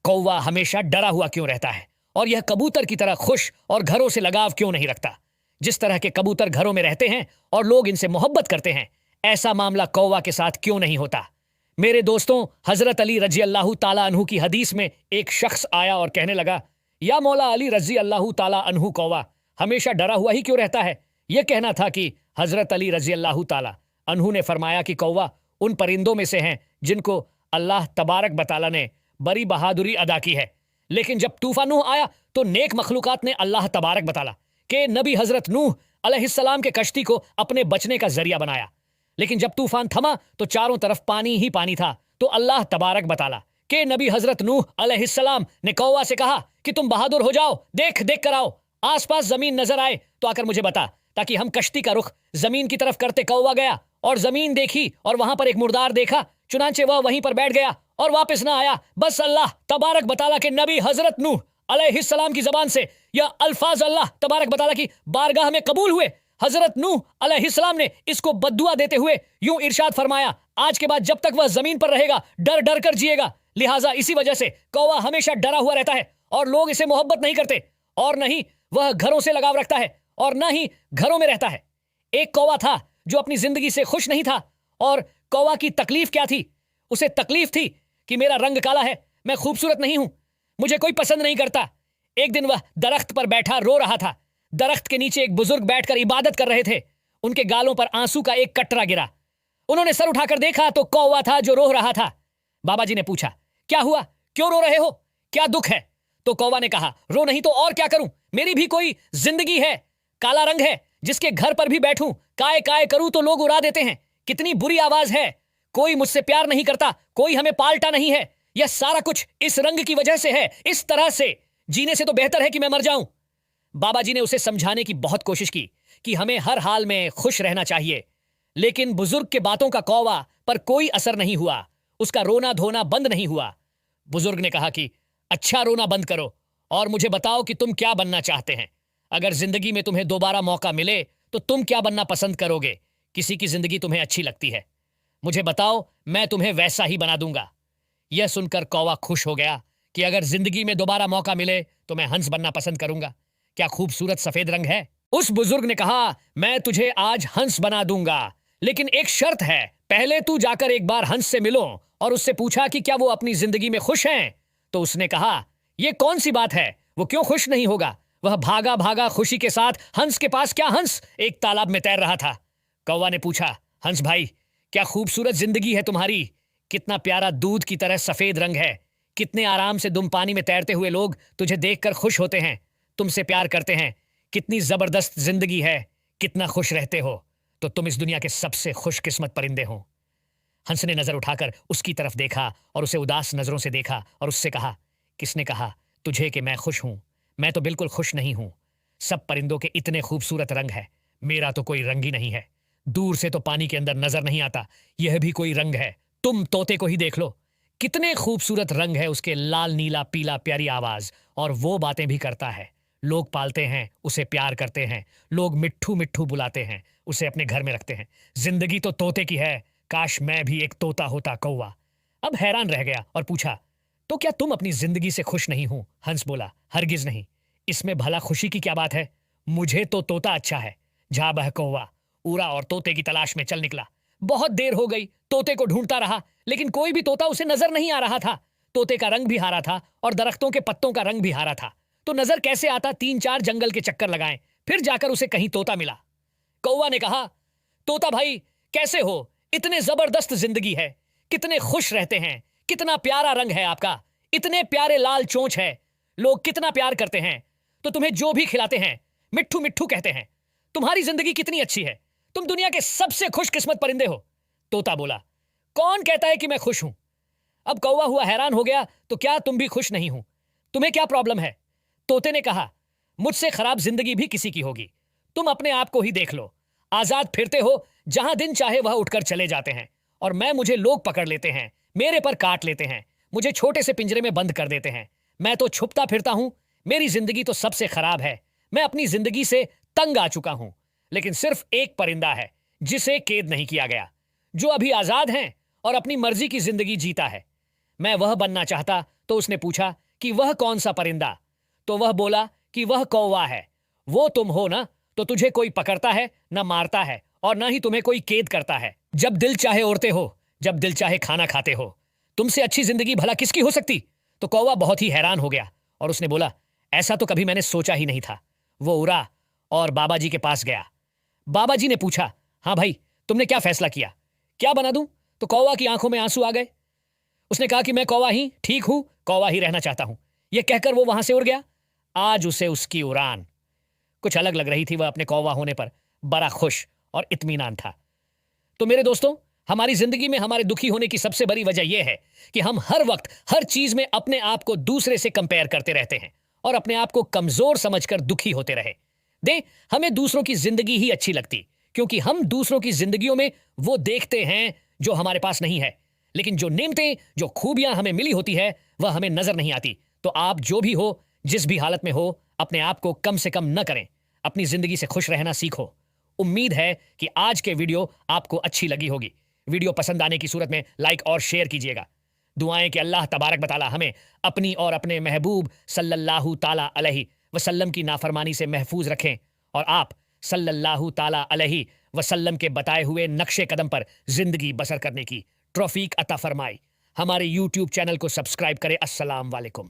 कौवा हमेशा डरा हुआ क्यों रहता है और यह कबूतर की तरह खुश और घरों से लगाव क्यों नहीं रखता? जिस तरह के कबूतर घरों में रहते हैं और लोग इनसे मोहब्बत करते हैं, ऐसा मामला कौवा के साथ क्यों नहीं होता? मेरे दोस्तों, हजरत अली रजी अल्लाह ताला अन्हु की हदीस में एक शख्स आया और कहने लगा, या मौला अली रजी अल्लाह ताला अन्हु, कौवा हमेशा डरा हुआ ही क्यों रहता है? यह कहना था कि हजरत अली रजी अल्लाह ताला अन्हु ने फरमाया कि कौवा उन परिंदों में से हैं जिनको अल्लाह तबारक बताला ने बड़ी बहादुरी अदा की है। लेकिन जब तूफान नूह आया तो नेक मखलूकात ने अल्लाह तबारक बताला के नबी हजरत नूह अलैहिस्सलाम के कश्ती को अपने बचने का जरिया बनाया। लेकिन जब तूफान थमा तो चारों तरफ पानी ही पानी था। तो अल्लाह तबारक बताला के नबी हजरत नूह अलैहिस्सलाम ने कौवा से कहा कि तुम बहादुर हो जाओ, देख देख कर आओ, आसपास जमीन नजर आए तो आकर मुझे बता, ताकि हम कश्ती का रुख जमीन की तरफ करते। कौवा गया और जमीन देखी और वहां पर एक मुर्दार देखा, चुनांचे वह वहीं पर बैठ गया और वापस ना आया। बस अल्लाह तबारक बताला के नबी हजरत नूह अलैहिस्सलाम की जबान से यह अल्फाज अल्लाह तबारक बताला की बारगाह में कबूल हुए। हजरत नूह अलैहिस्सलाम ने इसको बद्दुआ देते हुए यूं इरशाद फरमाया, आज के बाद जब तक वह जमीन पर रहेगा डर डर कर जिएगा। लिहाजा इसी वजह से कौवा हमेशा डरा हुआ रहता है और लोग इसे मोहब्बत नहीं करते, और न ही वह घरों से लगाव रखता है और न ही घरों में रहता है। एक कौवा था जो अपनी जिंदगी से खुश नहीं था। और कौवा की तकलीफ क्या थी? उसे तकलीफ थी कि मेरा रंग काला है, मैं खूबसूरत नहीं हूं, मुझे कोई पसंद नहीं करता। एक दिन वह दरख्त पर बैठा रो रहा था। दरख्त के नीचे एक बुजुर्ग बैठकर इबादत कर रहे थे। उनके गालों पर आंसू का एक कटरा गिरा। उन्होंने सर उठाकर देखा तो कौवा था जो रो रहा था। बाबा जी ने पूछा, क्या हुआ, क्यों रो रहे हो, क्या दुख है? तो कौवा ने कहा, रो नहीं तो और क्या करूं, मेरी भी कोई जिंदगी है, काला रंग है, जिसके घर पर भी बैठूं काय काय करूं तो लोग उड़ा देते हैं। कितनी बुरी आवाज है, कोई मुझसे प्यार नहीं करता, कोई हमें पालता नहीं है। यह सारा कुछ इस रंग की वजह से है। इस तरह से जीने से तो बेहतर है कि मैं मर जाऊं। बाबा जी ने उसे समझाने की बहुत कोशिश की कि हमें हर हाल में खुश रहना चाहिए, लेकिन बुजुर्ग के बातों का कौवा पर कोई असर नहीं हुआ। उसका रोना धोना बंद नहीं हुआ। बुजुर्ग ने कहा कि अच्छा, रोना बंद करो और मुझे बताओ कि तुम क्या बनना चाहते हैं। अगर जिंदगी में तुम्हें दोबारा मौका मिले तो तुम क्या बनना पसंद करोगे? किसी की जिंदगी तुम्हें अच्छी लगती है, मुझे बताओ, मैं तुम्हें वैसा ही बना दूंगा। यह सुनकर कौवा खुश हो गया कि अगर जिंदगी में दोबारा मौका मिले तो मैं हंस बनना पसंद करूंगा। क्या खूबसूरत सफेद रंग है। उस बुजुर्ग ने कहा, मैं तुझे आज हंस बना दूंगा, लेकिन एक शर्त है, पहले तू जाकर एक बार हंस से मिलो और उससे पूछा कि क्या वो अपनी जिंदगी में खुश हैं। तो उसने कहा, यह कौन सी बात है, वो क्यों खुश नहीं होगा? वह भागा भागा खुशी के साथ हंस के पास। क्या हंस एक तालाब में तैर रहा था। कौवा ने पूछा, हंस भाई, क्या खूबसूरत जिंदगी है तुम्हारी, कितना प्यारा दूध की तरह सफेद रंग है, कितने आराम से तुम पानी में तैरते हुए लोग तुझे देखकर खुश होते हैं, तुमसे प्यार करते हैं, कितनी जबरदस्त जिंदगी है, कितना खुश रहते हो, तो तुम इस दुनिया के सबसे खुशकिस्मत परिंदे हो। हंस ने नजर उठाकर उसकी तरफ देखा और उसे उदास नजरों से देखा और उससे कहा, किसने कहा तुझे कि मैं खुश हूं? मैं तो बिल्कुल खुश नहीं हूं। सब परिंदों के इतने खूबसूरत रंग है, मेरा तो कोई रंग ही नहीं है। दूर से तो पानी के अंदर नजर नहीं आता, यह भी कोई रंग है। तुम तोते को ही देख लो, कितने खूबसूरत रंग है उसके, लाल नीला पीला, प्यारी आवाज, और वो बातें भी करता है। लोग पालते हैं, उसे प्यार करते हैं, लोग मिट्ठू मिट्ठू बुलाते हैं, उसे अपने घर में रखते हैं। जिंदगी तो तोते की है, काश मैं भी एक तोता होता। कौवा अब हैरान रह गया और पूछा, तो क्या तुम अपनी जिंदगी से खुश नहीं हो? हंस बोला, हरगिज नहीं, इसमें भला खुशी की क्या बात है, मुझे तो तोता अच्छा है। जा बह कौवा उड़ा और तोते की तलाश में चल निकला। बहुत देर हो गई, तोते को ढूंढता रहा, लेकिन कोई भी तोता उसे नजर नहीं आ रहा था। तोते का रंग भी हारा था और दरख्तों के पत्तों का रंग भी हारा था, तो नजर कैसे आता? 3-4 जंगल के चक्कर लगाए, फिर जाकर उसे कहीं तोता मिला। कौवा ने कहा, तोता भाई कैसे हो, इतने जबरदस्त जिंदगी है, कितने खुश रहते हैं, कितना प्यारा रंग है आपका, इतने प्यारे लाल चोंच है, लोग कितना प्यार करते हैं, तो तुम्हें जो भी खिलाते हैं मिट्ठू मिट्ठू कहते हैं। तुम्हारी जिंदगी कितनी अच्छी है, तुम दुनिया के सबसे खुशकिस्मत परिंदे हो। तोता बोला, कौन कहता है कि मैं खुश हूं? अब कौवा हुआ हैरान हो गया, तो क्या तुम भी खुश नहीं हो? तुम्हें क्या प्रॉब्लम है? तोते ने कहा, मुझसे खराब जिंदगी भी किसी की होगी, तुम अपने आप को ही देख लो। आजाद फिरते हो, जहां दिन चाहे वह उठकर चले जाते हैं, और मुझे लोग पकड़ लेते हैं, मेरे पर काट लेते हैं, मुझे छोटे से पिंजरे में बंद कर देते हैं। मैं तो छुपता फिरता हूं, मेरी जिंदगी तो सबसे खराब है। मैं अपनी जिंदगी से तंग आ चुका हूं, लेकिन सिर्फ एक परिंदा है जिसे कैद नहीं किया गया, जो अभी आजाद हैं और अपनी मर्जी की जिंदगी जीता है। मैं वह बनना चाहता तो उसने पूछा कि वह कौन सा परिंदा? तो वह बोला कि वह कौवा है। वो तुम हो ना, तो तुझे कोई पकड़ता है न मारता है और न ही तुम्हें कोई कैद करता है। जब दिल चाहे उड़ते हो, जब दिल चाहे खाना खाते हो। तुमसे अच्छी जिंदगी भला किसकी हो सकती? तो कौवा बहुत ही हैरान हो गया और उसने बोला, ऐसा तो कभी मैंने सोचा ही नहीं था। वो उड़ा और बाबा जी के पास गया। बाबा जी ने पूछा, हाँ भाई, तुमने क्या फैसला किया? क्या बना दूं? तो कौवा की आंखों में आंसू आ गए। उसने कहा कि मैं कौवा ही ठीक हूं, कौवा ही रहना चाहता हूं। यह कहकर वो वहां से उड़ गया। आज उसे उसकी उड़ान कुछ अलग लग रही थी। वह अपने कौवा होने पर बड़ा खुश और इत्मीनान था। तो मेरे दोस्तों, हमारी जिंदगी में हमारे दुखी होने की सबसे बड़ी वजह यह है कि हम हर वक्त हर चीज में अपने आप को दूसरे से कंपेयर करते रहते हैं और अपने आप को कमजोर समझकर दुखी होते रहे। हमें दूसरों की जिंदगी ही अच्छी लगती, क्योंकि हम दूसरों की जिंदगियों में वो देखते हैं जो हमारे पास नहीं है। लेकिन जो नेमतें, जो खूबियां हमें मिली होती है, वह हमें नजर नहीं आती। तो आप जो भी हो, जिस भी हालत में हो, अपने आप को कम से कम न करें। अपनी जिंदगी से खुश रहना सीखो। उम्मीद है कि आज के वीडियो आपको अच्छी लगी होगी। वीडियो पसंद आने की सूरत में लाइक और शेयर कीजिएगा। दुआएं कि अल्लाह तबारक बताला हमें अपनी और अपने महबूब सल्लल्लाहु ताला अलैहि वसल्लम की नाफरमानी से महफूज रखें और आप सल्लल्लाहु ताला अलैहि वसल्लम के बताए हुए नक्शे कदम पर जिंदगी बसर करने की तौफीक अता फरमाए। हमारे YouTube चैनल को सब्सक्राइब करें। अस्सलाम वालेकुम।